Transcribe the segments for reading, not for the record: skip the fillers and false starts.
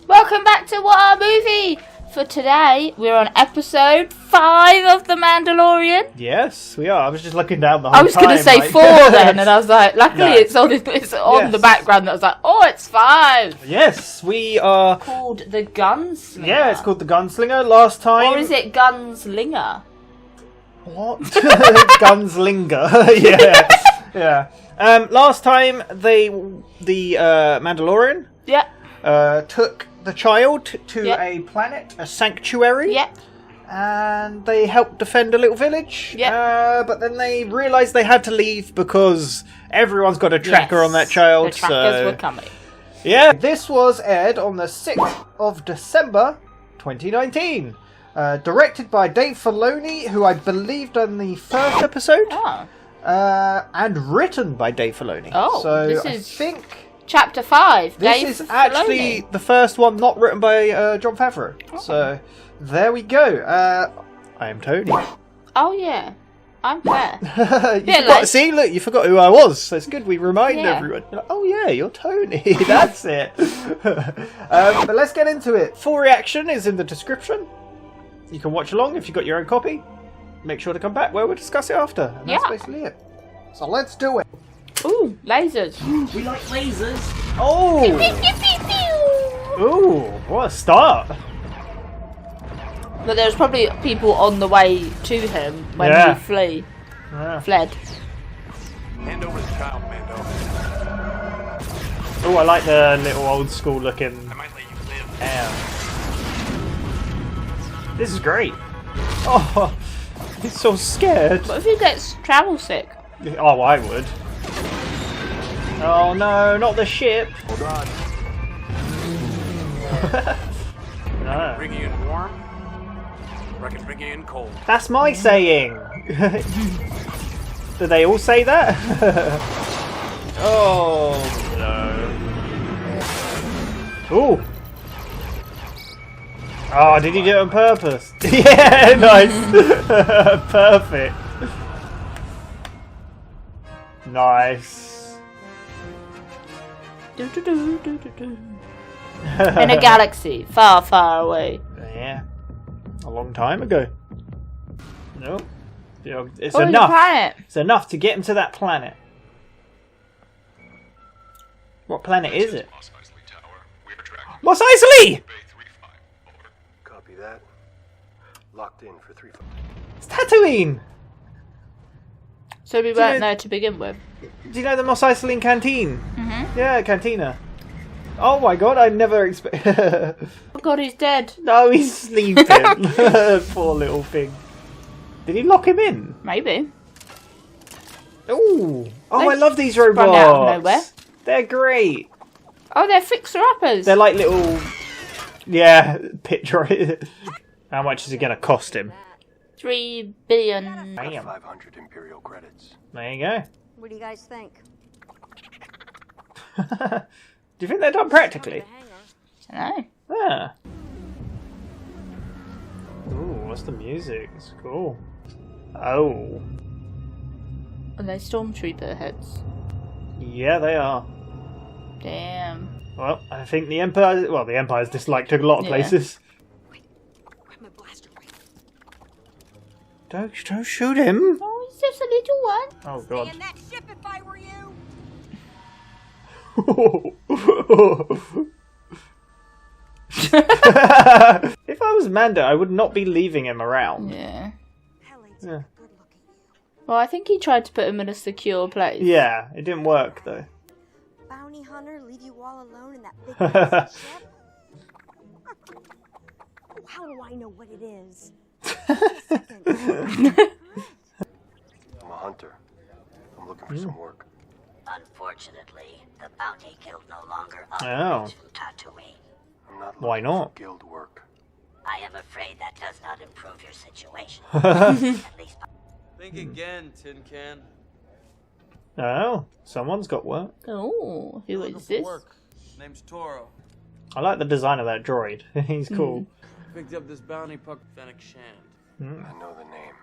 Welcome back to WhatAreMovie! For today, we're on episode 5 of The Mandalorian. Yes, we are. I was just looking down the whole time. I was going to say like... 4 then, and I was like, luckily No. it's on Yes. the background. I was like, oh, it's 5! Yes, we are... Called The Gunslinger. Yeah, it's called The Gunslinger. Last time... Or is it Gunslinger? What? Gunslinger. Yeah. Last time, the Mandalorian... Yep. Took the child to Yep. a planet, a sanctuary. Yep. And they helped defend a little village. Yep. But then they realised they had to leave because everyone's got a tracker on that child. The trackers were coming. Yeah. This was aired on the 6th of December 2019. Directed by Dave Filoni, who I believe done the first episode. Oh. And written by Dave Filoni. Oh, so this I is think Chapter 5. this Dave is actually Filoni. the first one not written by Jon Favreau. Oh. So there we go. I am Tony. Oh, yeah. I'm Claire. See, look, you forgot who I was. So it's good we remind Yeah. everyone. You're like, oh yeah, you're Tony. That's it. But let's get into it. Full reaction is in the description. You can watch along if you've got your own copy. Make sure to come back where we'll discuss it after. And that's Yeah. basically it. So let's do it. Ooh, lasers. We like lasers. Oh! Ooh, what a start. But there's probably people on the way to him when Yeah. he Yeah. fled. Hand over the child, Mando. Oh, I like the little old school looking I might let you live. hair. This is great. Oh, he's so scared. What if he gets travel sick? Oh, I would. Oh no, not the ship. Hold on. No. Bring you in warm, or I can bring you in cold. That's my saying. Do they all say that? Oh no. Ooh. Oh, did he do it on purpose? Yeah, nice. Perfect. Nice. In a galaxy far, far away. Yeah. A long time ago. No. You know, it's Oh, enough. the planet. It's enough to get him to that planet. What planet is it? Mos Eisley Tower. We are tracking Mos Eisley! Bay 35. Over. Copy that. Locked in for 3-5. It's Tatooine! So we weren't there to begin with. Do you know the Mos Eisley canteen? Mm-hmm. Yeah, cantina. Oh my god, I never expected... Oh god, he's dead. No, he's sleeping. Poor little thing. Did he lock him in? Maybe. Ooh. Oh, They I love these sprung robots. out of nowhere. They're great. Oh, they're fixer-uppers. They're like little... Yeah, picture. How much is it going to cost him? 3 billion. Bam. 500 Imperial credits. There you go. What do you guys think? Do you think they're done practically? I know. Yeah. Ooh, what's the music? It's cool. Oh. And they stormtrooper heads. Yeah, they are. Damn. Well, I think the Empire... Well, the Empire's disliked a lot of Yeah. places. Grab my blaster rifle. Don't shoot him. Oh, he's just a little one. Oh, Stay God. in that ship if I were you. If I was Mando, I would not be leaving him around. Yeah. Pellets Yeah. are good looking you. Well, I think he tried to put him in a secure place. Yeah, it didn't work, though. Bounty hunter leave you all alone in that big fancy ship? How do I know what it is? I'm a hunter. I'm looking for some work. Unfortunately, the bounty guild no longer Oh. operates in Tatooine. I'm not Why looking not? for guild work. I am afraid that does not improve your situation. At least Think again, Tin Can. Oh, someone's got work. Oh, who Looking is for this? work. Name's Toro. I like the design of that droid. He's cool. Picked up this bounty puck, Fennec Shand. I know the name.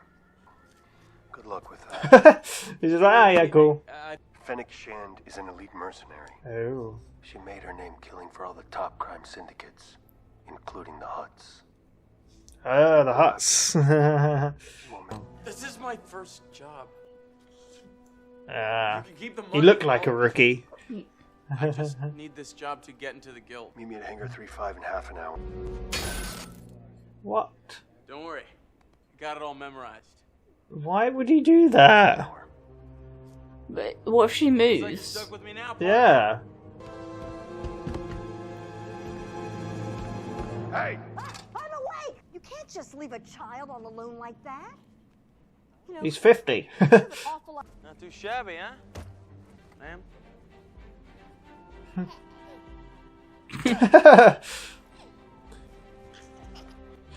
Good luck with that. He's just like, ah, yeah, cool. I Fennec Shand is an elite mercenary. Oh. She made her name killing for all the top crime syndicates, including the Huts. Oh, the Huts. This is my first job. You Ah, can keep the he money. looked like a rookie. I just need this job to get into the guild. Meet me at Hangar 35 in half an hour. What? Don't worry. I got it all memorized. Why would he do that? But what if she It's like you're moves? stuck with me now, Park. Yeah. Hey! By the way, you can't just leave a child all alone like that. You know, He's 50. there's an awful lot. Not too shabby, huh? Ma'am?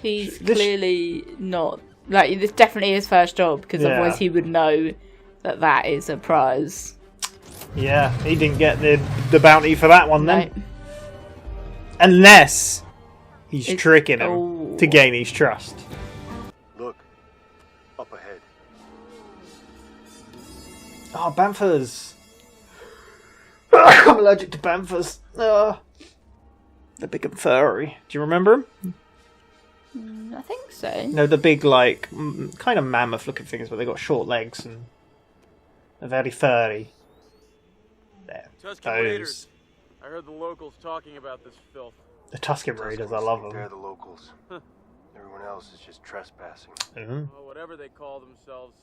He's This- clearly not like this. Definitely his first job because Yeah. otherwise he would know that that is a prize. Yeah, he didn't get the bounty for that one then. No. Unless he's It's- tricking him oh. to gain his trust. Look, up ahead. Oh, Banthas. I'm allergic to Banthas. The big and furry. Do you remember him? I think so. No, the big, like, kind of mammoth-looking things, but they got short legs and they're very furry. There. Tuscan Those. Raiders. I heard the locals talking about this filth. The Tuscan Raiders, I love They're them. the locals. Everyone else is just trespassing. Mm. Well, whatever they call themselves,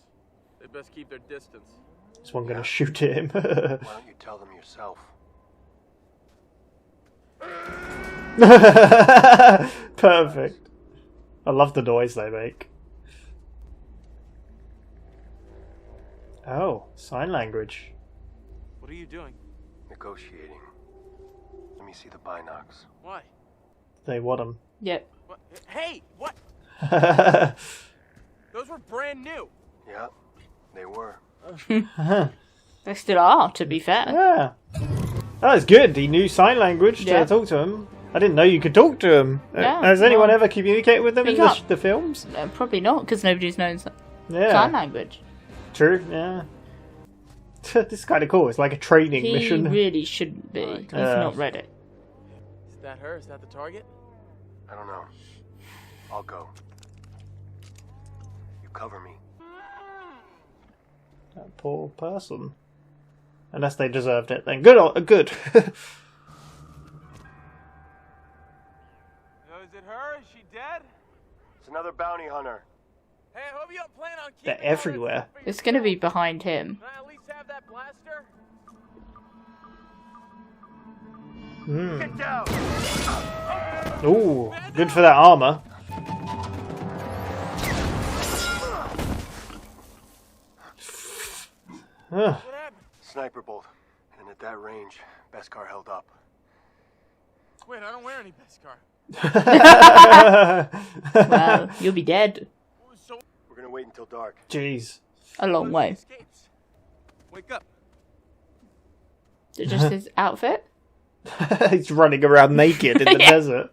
they best keep their distance. Is one going to shoot him? Why don't you tell them yourself? Perfect. I love the noise they make. Oh, sign language. What are you doing? Negotiating. Let me see the binocs. Why? They want them. Yep. What? Hey, what? Yeah. Those were brand new. Yeah, they were. They still are, to be fair. That was good. He knew sign language Yeah. to talk to him. I didn't know you could talk to him. Yeah, Has anyone well, ever communicated with them you in can't. the films? Probably not, because nobody's known Yeah. sign language. True, yeah. This is kind of cool. It's like a training He mission. really shouldn't be. He's not read it. Is that her? Is that the target? I don't know. I'll go. You cover me. That poor person. Unless they deserved it, then good. Good. No, is it her? Is she dead? It's another bounty hunter. Hey, I hope you don't plan on keeping They're all that everywhere. stuff for It's going to be yourself. behind him. Can I at least have that blaster? Get down! Ooh, good for that armor. Ugh. What happened? Sniper bolt. And at that range, Beskar held up. Wait, I don't wear any Beskar. Well, you'll be dead. So We're gonna wait until dark. Jeez. A long way. escapes. Wake up. Is it just his outfit? He's running around naked in the Yeah. desert.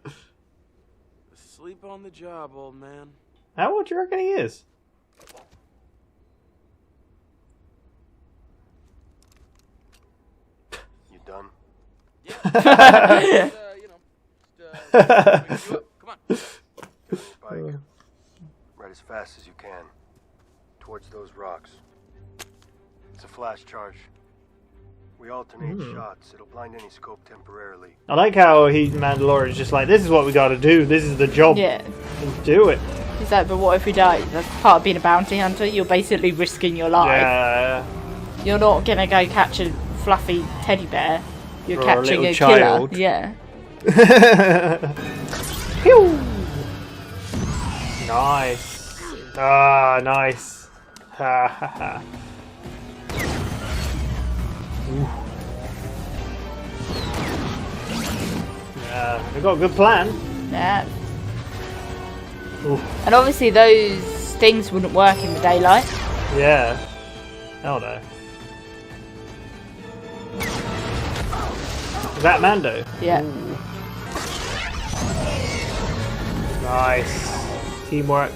Sleep on the job, old man. How old do you reckon he is? You done? You know, wake you up. Come on. Get on your bike. Ride as fast as you can. Towards those rocks. It's a flash charge. We alternate shots. It'll blind any scope temporarily. I like how Mandalorian is just like, this is what we gotta do, this is the job. Yeah. Let's do it. He's like, but what if we die? That's part of being a bounty hunter. You're basically risking your life. Yeah. You're not going to go catch a fluffy teddy bear. You're Or a catching little a child. killer. Yeah. Pew! Nice. Ah, nice. Ha ha ha. Ooh. Yeah, we've got a good plan. Yeah. Ooh. And obviously those things wouldn't work in the daylight. Yeah. Oh no. Is that Mando? Yeah. Nice. Teamwork.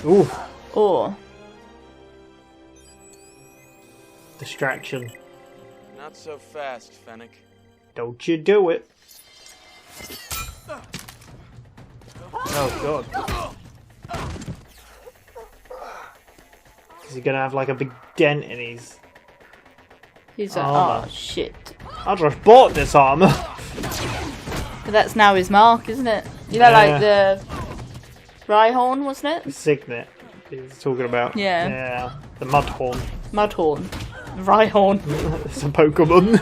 Ooh. Or Distraction. Not Not so fast, Fennec. Don't you do it. Oh god. Is he gonna have like a big dent in his He's like, armor? oh shit. I just bought this armor. But that's now his mark, isn't it? You know, like the Rhyhorn, wasn't it? Signet he's talking about. Yeah. Yeah. The Mudhorn. Mudhorn. Rhyhorn. It's a Pokemon.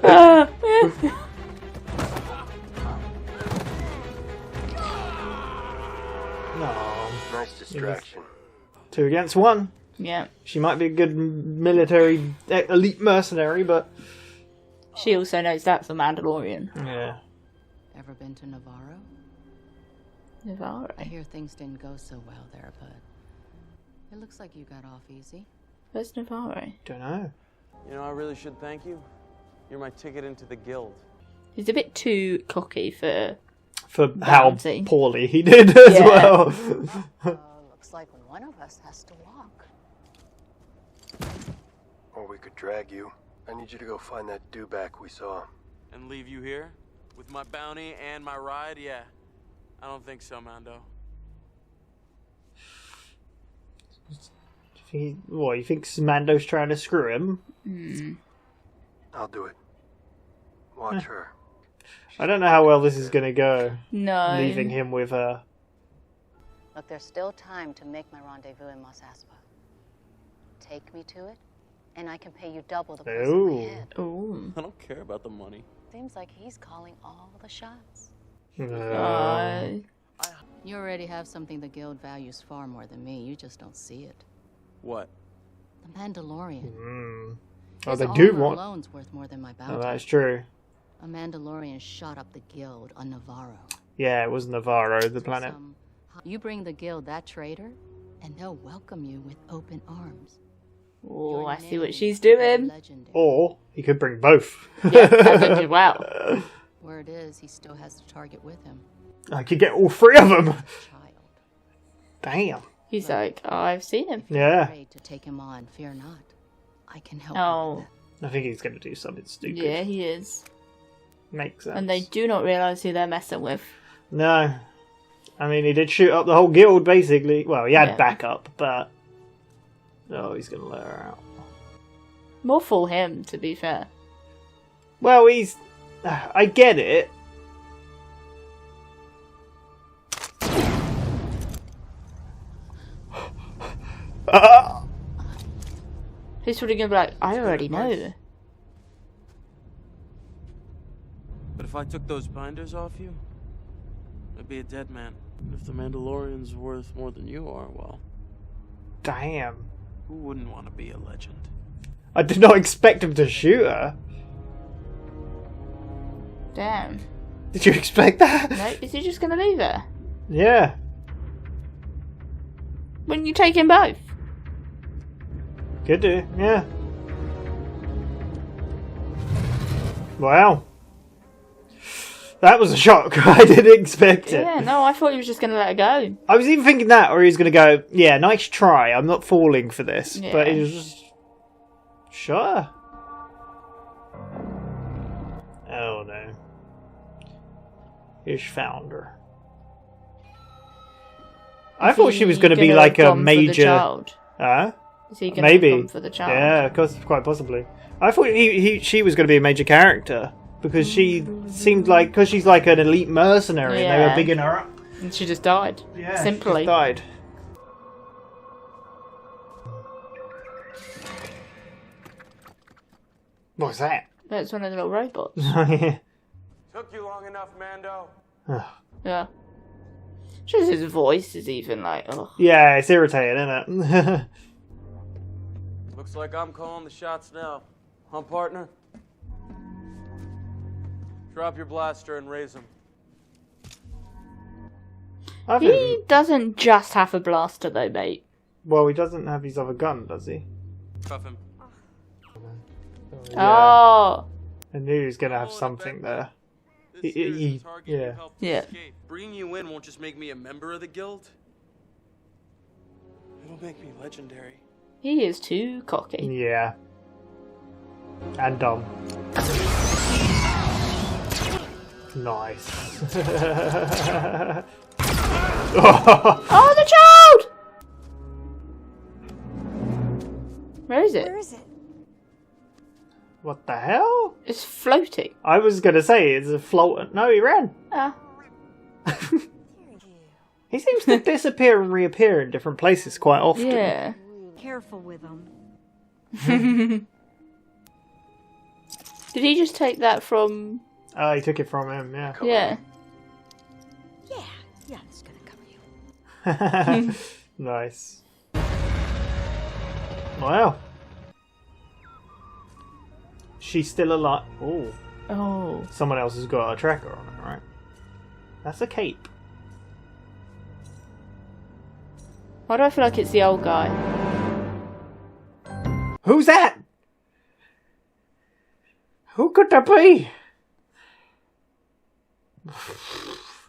Yeah. No. Nice distraction. 2 against 1. Yeah. She might be a good military, elite mercenary, but... She also knows that's a Mandalorian. Yeah. Ever been to Navarro? Navarro. I hear things didn't go so well there, but it looks like you got off easy. Where's Navarro? Don't know. You know, I really should thank you. You're my ticket into the guild. He's a bit too cocky for how Bounty. poorly he did as Yeah. well. Looks like one of us has to walk. Or we could drag you. I need you to go find that dewback we saw. And leave you here? With my bounty and my ride? Yeah. I don't think so, Mando. What, you think Mando's trying to screw him? I'll do it. Watch her. I don't know how well this is going to go, No. leaving him with her. Look, there's still time to make my rendezvous in Mos Espa. Take me to it, and I can pay you double the price of Ooh. my head. Ooh. I don't care about the money. Seems like he's calling all the shots. You already have something the guild values far more than me. You just don't see it. What? The Mandalorian. Oh, His they do armor want... alone's worth more than my bounty. Oh, that's true. A Mandalorian shot up the guild on Navarro. Yeah, it was Navarro, the planet. You bring the guild that traitor, and they'll welcome you with open arms. Oh, Your I see what name she's will be doing. legendary. Or he could bring both. Yeah, that would do well. Word is, he still has the target with him. I could get all 3 of them. Child. Damn. He's like, oh, I've seen him. Yeah. Afraid to take him on, fear not. I can help you Oh, with that. I think he's going to do something stupid. yeah, he is. Makes sense. And they do not realise who they're messing with. No. I mean, he did shoot up the whole guild, basically. Well, he had Yeah. backup, but... Oh, he's going to let her out. More for him, to be fair. Well, he's... I get it. He's probably going to be like, I already know. But if I took those binders off you, I'd be a dead man. And if the Mandalorian's worth more than you are, well, Damn. who wouldn't want to be a legend? I did not expect him to shoot her. Damn. Did you expect that? No, is he just going to leave her? Yeah. Wouldn't you take him both? Could do, yeah. Wow. That was a shock. I didn't expect it. Yeah, no, I thought he was just going to let her go. I was even thinking that, or he was going to go, yeah, nice try, I'm not falling for this. Yeah. But he was just... Sure. Oh no. He's found her. I thought she was going to be like a major... Huh? Is he going to Maybe. have gone for the child? Yeah, of course, quite possibly. I thought she was going to be a major character because she seemed like, because she's like an elite mercenary, and they Yeah. were bigging her up. And she just died. Yeah, Simply. she died. What's that? That's one of the little robots. Yeah. Took you long enough, Mando. Yeah. Just his voice is even like, oh. Yeah, it's irritating, isn't it? Looks like I'm calling the shots now. Huh, partner? Drop your blaster and raise him. I He think, doesn't just have a blaster though, mate. well, he doesn't have his other gun, does he? Cuff him. Yeah. Oh. I knew he was going to have something there. This here's the target you yeah. helped Yeah. escape. Bringing you in won't just make me a member of the guild. It'll make me legendary. He is too cocky. Yeah. And dumb. Nice. Oh, the child! Where is it? Where is it? What the hell? It's floating. I was gonna say it's a float. No, he ran. Ah. He seems to disappear and reappear in different places quite often. Yeah. Careful with them. Did he just take that from... He took it from him, yeah. Yeah. Yeah, it's gonna cover you. Nice. Wow. She's still alive. Oh. Oh. Someone else has got a tracker on it, right? That's a cape. Why do I feel like it's the old guy? Who's that? Who could that be?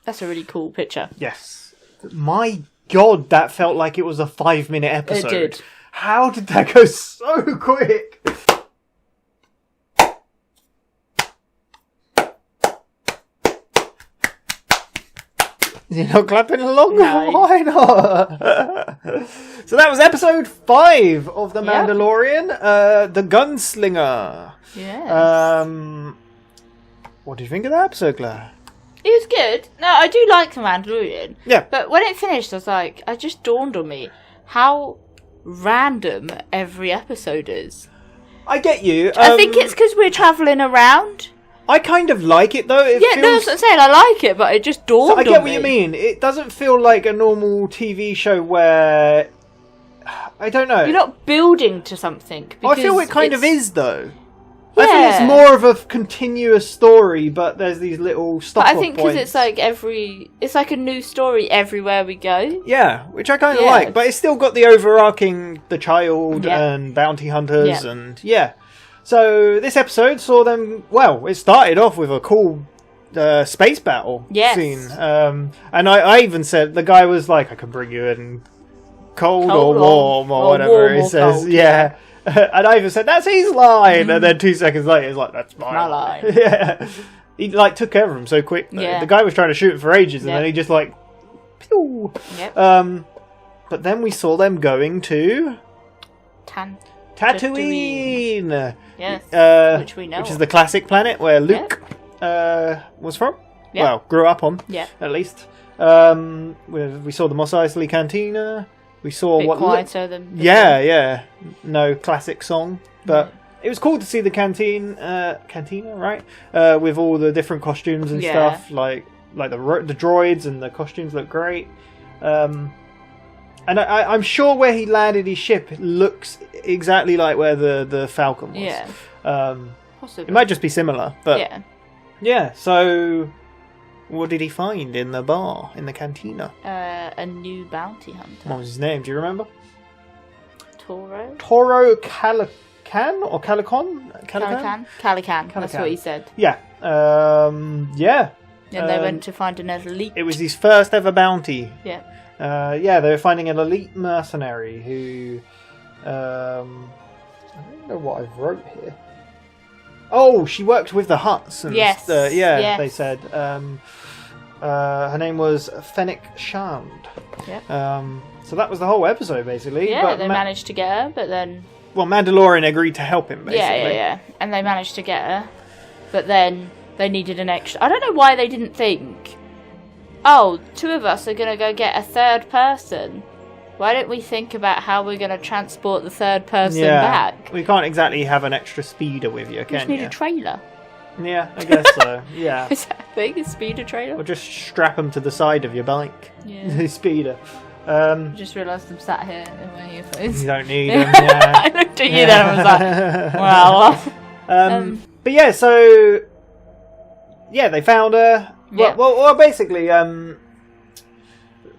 That's a really cool picture. Yes. My God, that felt like it was a 5-minute episode. It did. How did that go so quick? You're not clapping along? No. Why not? So that was episode 5 of The Mandalorian, The Gunslinger. Yeah. What do you think of that episode, Claire? It was good. No, I do like The Mandalorian. Yeah. But when it finished, I was like, it just dawned on me how random every episode is. I get you. I think it's because we're travelling around. I kind of like it though. It Yeah, no, feels... that's what I'm saying. I like it, but it just dawned on me. I get what you mean. It doesn't feel like a normal TV show where... I don't know. You're not building to something. I feel it kind it's- of is though. Yeah. I think it's more of a continuous story, but there's these little stop But I think because points. it's like a new story everywhere we go. Yeah, which I kind of Yeah. like, but it's still got the overarching the child Yeah. and bounty hunters Yeah. and yeah. So this episode saw them. Well, it started off with a cool space battle Yes. scene, and I even said the guy was like, "I can bring you in cold or warm or whatever." warm He or says, cold, yeah. And I even said, "That's his line," and then 2 seconds later, he's like, "That's my line." Yeah, he like took care of him so quick. Though. Yeah. The guy was trying to shoot him for ages, and Yep. then he just like, pew. Yep. But then we saw them going to Tatooine. Yes. Which we know which is of. the classic planet where Luke was from. Yep. Well, grew up on. Yeah. At least. We saw the Mos Eisley Cantina. We saw Bit what. quieter than before. Yeah. No classic song, but it was cool to see the cantina, right? With all the different costumes and Yeah. stuff, like the droids and the costumes look great. And I'm sure where he landed his ship looks exactly like where the Falcon was. Yeah. It might just be similar, but yeah. So, what did he find in the bar, in the cantina? A new bounty hunter. What was his name? Do you remember? Toro? Toro Calican or Calicon? Calican. That's what he said. Yeah. Yeah. And they went to find an elite. It was his first ever bounty. Yeah. They were finding an elite mercenary who... I don't know what I've wrote here. Oh, she worked with the Hutts. And Yes. Yes. They said. Her name was Fennec Shand. Yep. So that was the whole episode, basically. Yeah, but they managed to get her, but then... Well, Mandalorian agreed to help him, basically. Yeah. And they managed to get her, but then they needed an extra... I don't know why they didn't think, oh, 2 of us are going to go get a 3rd person. Why don't we think about how we're going to transport the 3rd person back? We can't exactly have an extra speeder with you, We can just need you? a trailer. Yeah, I guess so. Yeah. Is that a thing? A speeder trailer? Or just strap them to the side of your bike. Yeah. The speeder. I just realised I'm sat here in my earphones. You don't need them, yeah. I looked at you then and was like, well... But yeah, so... Yeah, they found her. Yeah. Well, basically,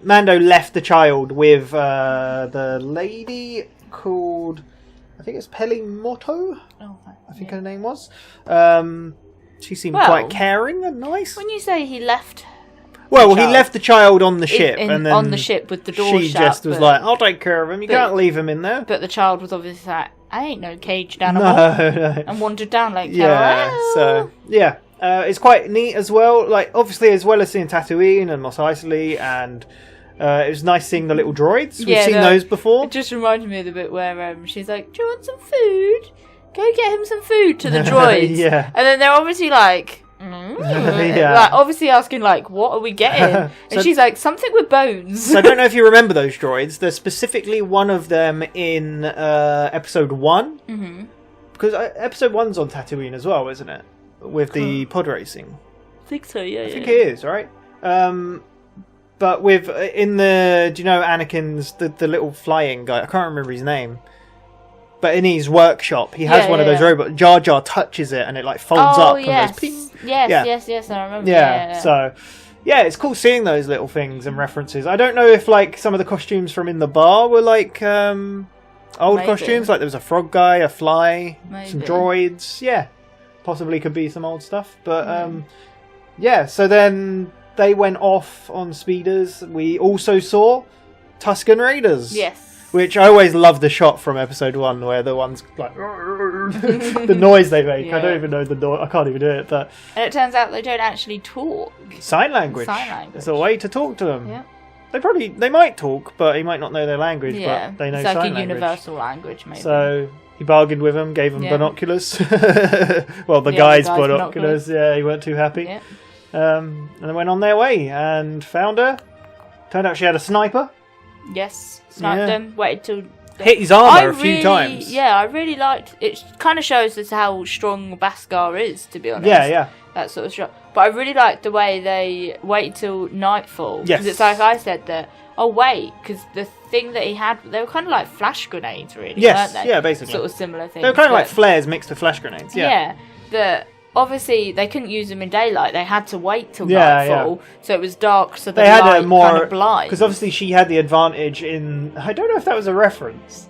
Mando left the child with the lady called... I think it's Pelimoto? Oh, I think her name was. She seemed Well, quite caring and nice. when you say he left... Well, the he child. left the child on the ship, In- and then on the ship with the door she shut, just was but- like, "I'll take care of him. You but- can't leave him in there." But the child was obviously like, I ain't no caged animal. No. And wandered down like, Yeah. "Hello." So yeah, it's quite neat as well. Like obviously, as well as seeing Tatooine and Mos Eisley, and it was nice seeing the little droids. We've Yeah, seen no, those before. It just reminded me of the bit where she's like, "Do you want some food? Go get him some food," to the droids. Yeah. And then they're obviously like, Yeah. like obviously asking like, "What are we getting?" And So- she's like, "Something with bones." So I don't know if you remember those droids. There's specifically one of them in episode 1. Mhm. Because episode 1's on Tatooine as well, isn't it? With the pod racing. I think so. Yeah. I think it is, right? But with in the, do you know Anakin's the little flying guy? I can't remember his name. But in his workshop, he has one of those robots. Jar Jar touches it, and it like folds up and yes. goes ping. Yes. I remember. Yeah. So, yeah, it's cool seeing those little things and references. I don't know if like some of the costumes from In the Bar were like old Maybe. costumes. Like there was a frog guy, a fly, some Maybe. droids. Yeah, possibly could be some old stuff. But yeah. So then they went off on speeders. We also saw Tusken Raiders. Yes. Which I always love the shot from episode 1 where the one's like the noise they make. I don't even know the noise. I can't even do it. But And it turns out they don't actually talk. sign language. Sign language. It's a way to talk to them. Yeah. They might talk, but he might not know their language. Yeah. But they know It's like sign a language. universal language, maybe. So he bargained with them, gave them Yeah. binoculars. Well, the Yeah, guy's the guy's binoculars. Yeah, he weren't too happy. Yeah. And they went on their way and found her. Turned out she had a sniper. Yes. Sniped Yeah. them. Waited till. Hit his armor a few times. Yeah, I really liked it. Kind of shows us how strong Beskar is, to be honest. Yeah. That sort of shot. But I really liked the way they waited till nightfall. Yes. Because it's like I said that. Oh wait, because the thing that he had, they were kind of like flash grenades, really. Yes, weren't they? yeah, basically. Sort of similar things. They were kind of like but- flares mixed with flash grenades. Yeah. That obviously they couldn't use them in daylight. They had to wait till Yeah, nightfall, so it was dark. So the They had light a more kind of blind. because obviously she had the advantage in. I don't know if that was a reference.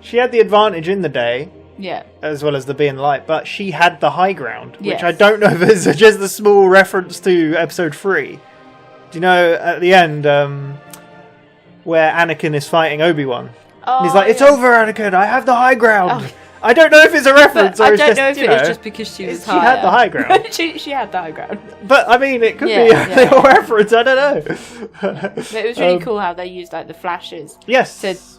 She had the advantage in the day, Yeah. as well as the being light, but she had the high ground, which Yes. I don't know if it's just a small reference to episode 3. Do you know at the end where Anakin is fighting Obi-Wan? And he's like, "It's over, Anakin. I have the high ground." Oh. I don't know if it's a reference But or I it's don't just, know if you it know, was just because she was she had the high ground. she had the high ground. But I mean, it could be Yeah, a little reference. I don't know. But it was really cool how they used like the flashes. Yes.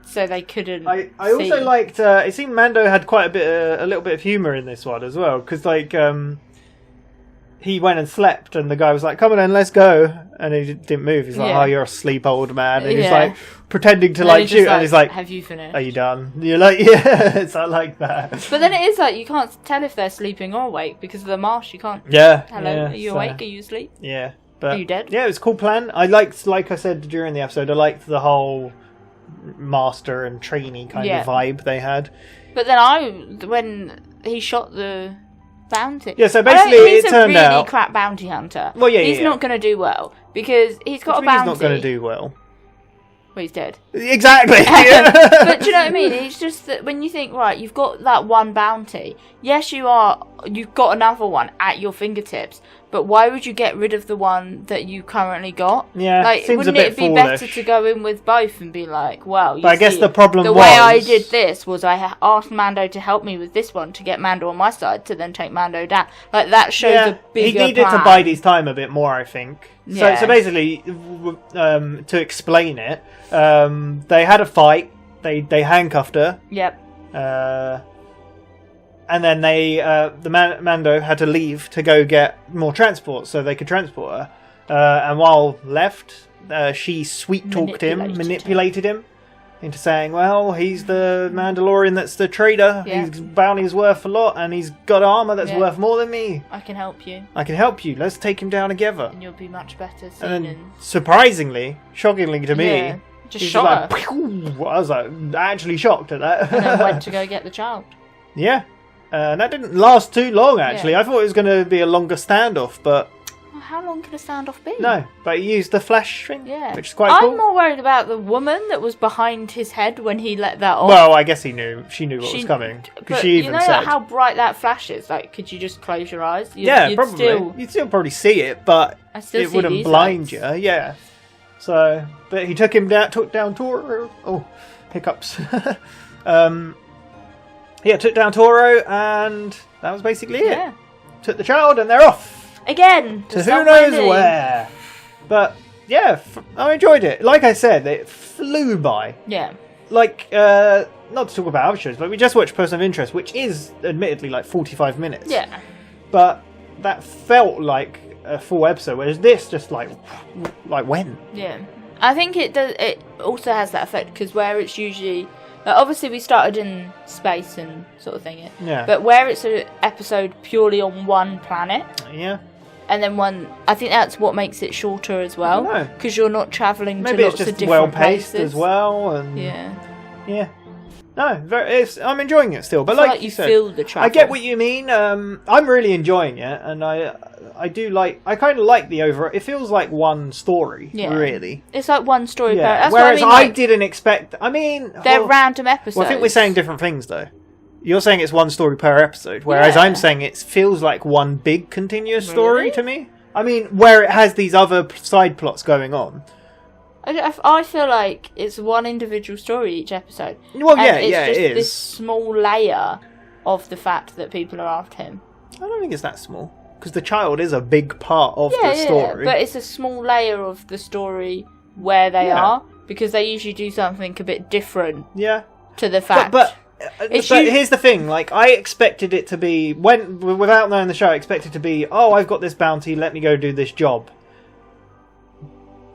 So they couldn't. I also see. liked. It seemed Mando had quite a little bit of humor in this one as well, because like he went and slept, and the guy was like, "Come on, then, let's go," and he didn't move. He's like, Yeah. "Oh, you're asleep, old man," and he's Yeah. like pretending to And like he's shoot, just and he's like, "Have you finished?" "Are you done?" You're like, "Yeah," it's not like that. But then it is like you can't tell if they're sleeping or awake because of the marsh. You can't. Yeah. Hello, yeah, are you so- awake? Are you asleep? Yeah. But Are you dead? Yeah, it was a cool plan. I liked, like I said during the episode, I liked the whole master and trainee kind Yeah. of vibe they had. But then when he shot the bounty. Yeah, so I don't- basically he's it a turned really out. crap bounty hunter. Well, yeah, he's yeah. not going to do well because he's got What a do you mean bounty. he's not going to do well. Well, he's dead. Exactly. But do you know what I mean? It's just that when you think, right, you've got that one bounty. Yes, you've got another one at your fingertips. But why would you get rid of the one that you currently got? Yeah, like, seems a wouldn't bit it be better foolish. to go in with both and be like, well, you But I guess see, the problem the way I was- did this was I asked Mando to help me with this one to get Mando on my side to then take Mando down. Like that shows Yeah, a bigger he needed plan. to bide his time a bit more, I think. Yeah. So basically, to explain it, they had a fight. They handcuffed her. Yep. And then Mando had to leave to go get more transport so they could transport her. And while left, she sweet-talked him, manipulated him into saying, well, he's the Mandalorian that's the trader. Yeah. His bounty is worth a lot, and he's got armor that's Yeah. worth more than me. I can help you, I can help you. Let's take him down together. and you'll be much better And seen. then, surprisingly, shockingly to me, Yeah, just he's shot like, "Pew!" I was like, actually shocked at that. and then went to go get the child. Yeah. And that didn't last too long, actually. Yeah. I thought it was going to be a longer standoff, but how long can a standoff be? No, but he used the flash thing, Yeah. which is quite I'm cool. more worried about the woman that was behind his head when he let that off. Well, I guess he knew. She knew what was coming. Because But she even you know said. how bright that flash is? Like, could you just close your eyes? You'd still probably see it, but I still it see wouldn't these blind lights. you. Yeah. So, but he took down Toro. Oh, hiccups. Took down Toro, and that was basically it. Yeah. Took the child, and they're off Again, to who knows where. But yeah, I enjoyed it. Like I said, it flew by. Yeah. Like, not to talk about other shows, but we just watched Person of Interest, which is admittedly like 45 minutes. Yeah. But that felt like a full episode, whereas this just like when? Yeah. I think it does. It also has that effect because where it's usually, like, obviously we started in space and sort of thing. Yeah. But where it's an episode purely on one planet. Yeah. And then I think that's what makes it shorter as well. Because you're not travelling to Maybe lots it's of just different well paced places. as well, and Yeah. No, I'm enjoying it still. But I feel like you said, feel the travel. I get what you mean. I'm really enjoying it, and I do like. I kind of like the overall. It feels like one story, really. It's like one story. Yeah. That's Whereas what I mean. Like, didn't expect. I mean, they're random episodes. Well, I think we're saying different things though. You're saying it's one story per episode, whereas I'm saying it feels like one big continuous story to me. I mean, where it has these other side plots going on. I feel like it's one individual story each episode. Well, and it is. This small layer of the fact that people are after him. I don't think it's that small. Because the child is a big part of the story. But it's a small layer of the story where they are. Because they usually do something a bit different to the fact. But here's the thing, like, I expected it to be, without knowing the show, I expected it to be, oh, I've got this bounty, let me go do this job.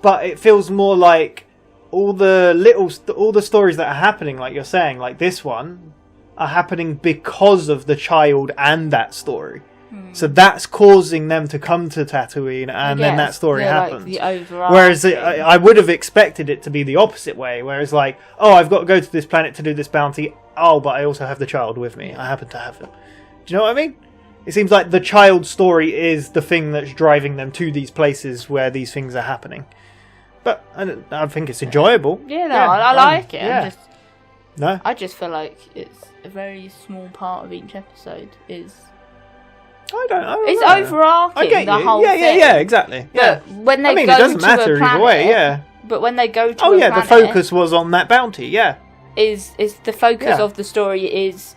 But it feels more like all the stories that are happening, like you're saying, like this one, are happening because of the child and that story. So that's causing them to come to Tatooine, and then that story happens. Like the overarching. Whereas I would have expected it to be the opposite way, whereas like, oh, I've got to go to this planet to do this bounty. Oh, but I also have the child with me. I happen to have him. Do you know what I mean? It seems like the child story is the thing that's driving them to these places where these things are happening. But I think it's enjoyable. Yeah, no, I like it. Yeah. I just feel like it's a very small part of each episode I don't know. It's overarching I get the you. whole yeah, thing. Yeah, exactly. Yeah. But when they it go doesn't to matter a planet, either way, yeah. But when they go to Oh, a yeah, planet, the focus was on that bounty, yeah. Is the focus of the story is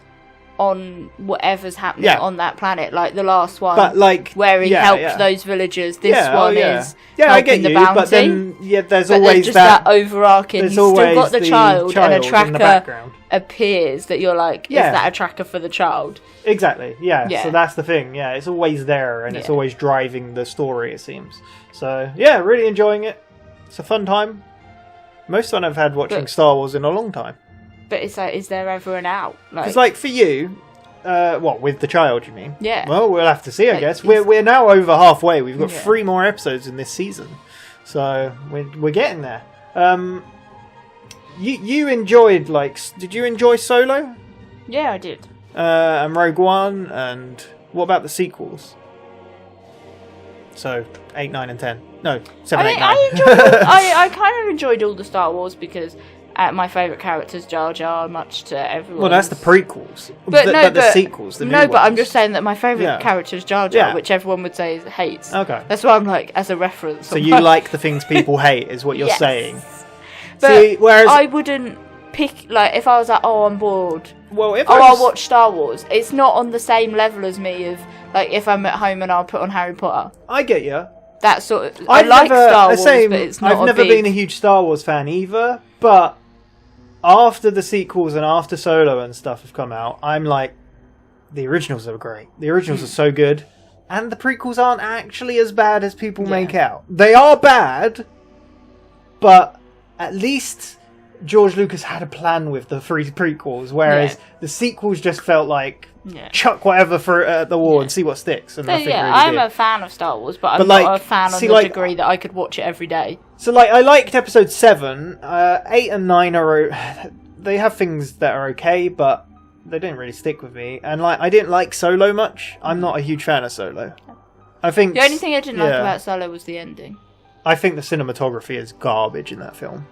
on whatever's happening on that planet, like the last one, but like where he helped those villagers. This one is I get the you, bounty. but then there's always just that overarching. There's He's still always got the child, and a in the tracker background. appears that you're like, is that a tracker for the child? Exactly, yeah. So that's the thing, yeah. It's always there, and it's always driving the story, it seems. So, yeah, really enjoying it. It's a fun time. Most fun I've had watching Star Wars in a long time. But it's like, is there ever an out? Because, like, for you, with the child, you mean? Yeah. Well, we'll have to see, I guess. We're now over halfway. We've got 3 more episodes in this season. So, we're getting there. You enjoyed, like, did you enjoy Solo? Yeah, I did. And Rogue One, and what about the sequels? So, 8, 9, and 10. No, 7, 8, 9. I kind of enjoyed all the Star Wars because my favourite character's Jar Jar, much to everyone. Well, that's the prequels. But the sequels, the new ones. But I'm just saying that my favourite character's Jar Jar, which everyone would say hates. Okay. That's why I'm like, as a reference. So you like the things people hate, is what you're saying. But see, whereas I wouldn't pick, like, if I was like, oh, I'm bored. Well, I'll watch Star Wars. It's not on the same level as me of, like, if I'm at home and I'll put on Harry Potter. I get you. That sort of... I like Star Wars, but it's not I've never been a huge Star Wars fan either, but after the sequels and after Solo and stuff have come out, I'm like, the originals are great. The originals are so good. And the prequels aren't actually as bad as people make out. They are bad, but at least George Lucas had a plan with the 3 prequels, whereas the sequels just felt like chuck whatever for the wall and see what sticks. And nothing really I'm did. a fan of Star Wars, but I'm not a fan on the degree that I could watch it every day. So, like, I liked episode 7. 8 and 9 are... They have things that are okay, but they didn't really stick with me. And, like, I didn't like Solo much. I'm not a huge fan of Solo. I think The only thing I didn't like yeah. about Solo was the ending. I think the cinematography is garbage in that film.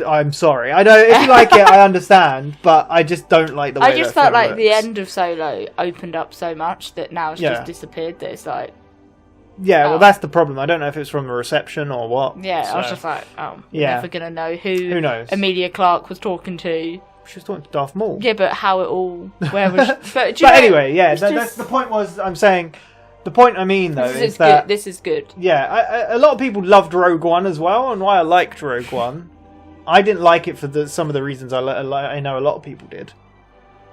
I'm sorry. I know if you like it, I understand, but I just don't like the way I just that felt film like the looks. end of Solo opened up so much that now it's Yeah. just disappeared. That it's like, Yeah, well, Oh. that's the problem. I don't know if it's from the reception or what. yeah, I was so- just like, oh, we're Yeah. never gonna know who knows? Emilia Clarke was talking to. She was talking to Darth Maul. Yeah, but how it all, where was? But, do you But know, anyway, yeah, it's that's just- the point. Was I'm saying, the point I mean though This is is that good. This is good. yeah, a lot of people loved Rogue One as well, and why I liked Rogue One, I didn't like it for some of the reasons I know a lot of people did.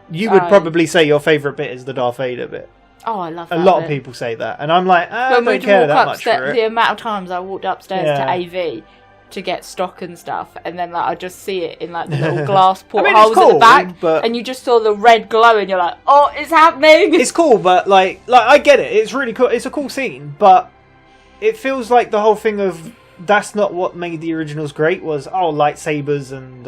You would probably say your favourite bit is the Darth Vader bit. Oh, I love A that lot bit. of people say that, and I'm like, I When don't we'd care walk that much upstairs, for it. the amount of times I walked upstairs Yeah. to AV to get stock and stuff, and then like I just see it in like the little glass I mean, it's portholes at cool, the back, but- and you just saw the red glow, and you're like, "Oh, it's happening!" It's cool, but like I get it. It's really cool. It's a cool scene, but it feels like the whole thing of that's not what made the originals great. Was lightsabers and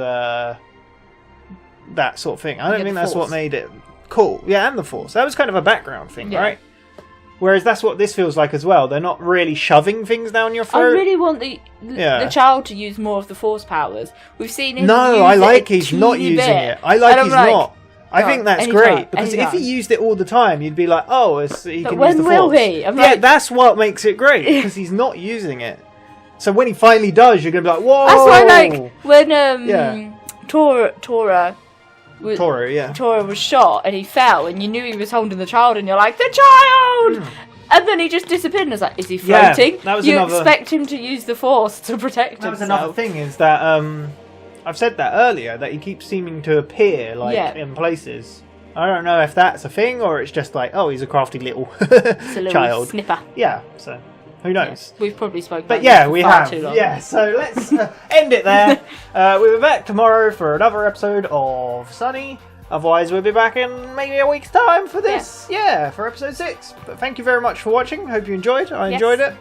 that sort of thing. I don't Yeah, think the that's what Force. made it cool. Yeah, and the Force. That was kind of a background thing, Yeah. right? Whereas that's what this feels like as well. They're not really shoving things down your I throat. really want the Yeah. child to use more of the Force powers. We've seen him. No, use I it like a he's not teeny using bit. it. I like And I'm he's like, not. I "Oh, think that's anytime, great because if anytime." he used it all the time, you'd be like, "Oh, he But can when use the will Force." he? I'm Yeah, like- that's what makes it great because he's not using it. So when he finally does, you're gonna be like, "Whoa!" That's why, like, when Yeah. Tora was shot and he fell, and you knew he was holding the child, and you're like, "The child!" And then he just disappeared. And I was like, "Is he Yeah, floating?" that was you another- expect him to use the Force to protect That was himself. another thing is that I've said that earlier that he keeps seeming to appear like Yeah. in places. I don't know if that's a thing or it's just like, oh, he's a crafty little It's a little child. snipper. Yeah, so who knows? We've probably spoken But about yeah, this for we far have. too long. Yeah, so let's end it there. We'll be back tomorrow for another episode of Sunny. Otherwise, we'll be back in maybe a week's time for this. Yeah, for episode 6. But thank you very much for watching. Hope you enjoyed. I Yes. enjoyed it.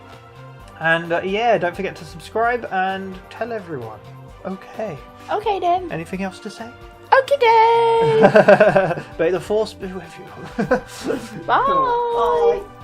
And yeah, don't forget to subscribe and tell everyone. Okay. Okay then. Anything else to say? Okay then. May the Force be with you. Bye. Bye.